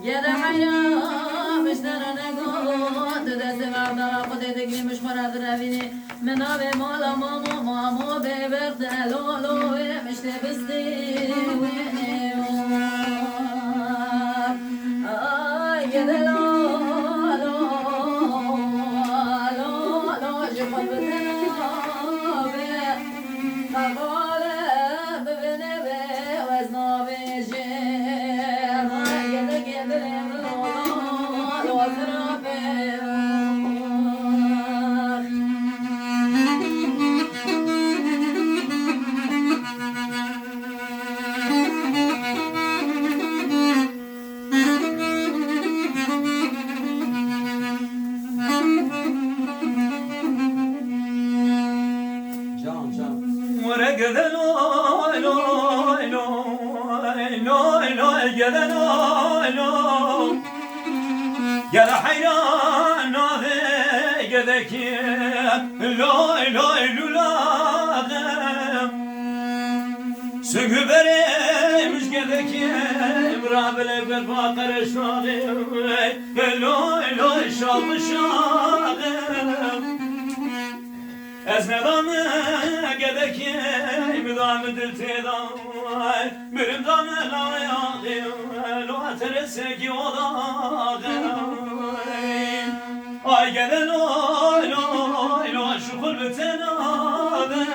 يا دحيا مشترنا قوت دسمع ضرب قدتك مش مراد رافيني من أبي مولا ماما ماما ببرد لولو مش تبستي ويني يا دلو لو لو لو جبل بدنا قبل ببنبه وزنا بجير ما يدك يدرم لو أزرابه ورقد لو لو لو لو لو قد لو لو يا حيران ناذي قدك لو لو لو سكبري مش قدك مرابل بالباقر شاغي لو لو شاغ شاغ از ندام قدك مدام دلتي داي مرم دام لا ياغي لو ترسك وضاغي اي قد لو لو لو شغل بتنادم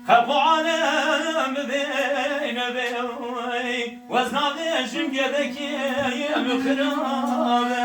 خبو عالم بين بين وزنا بيشم قدك يا مخراب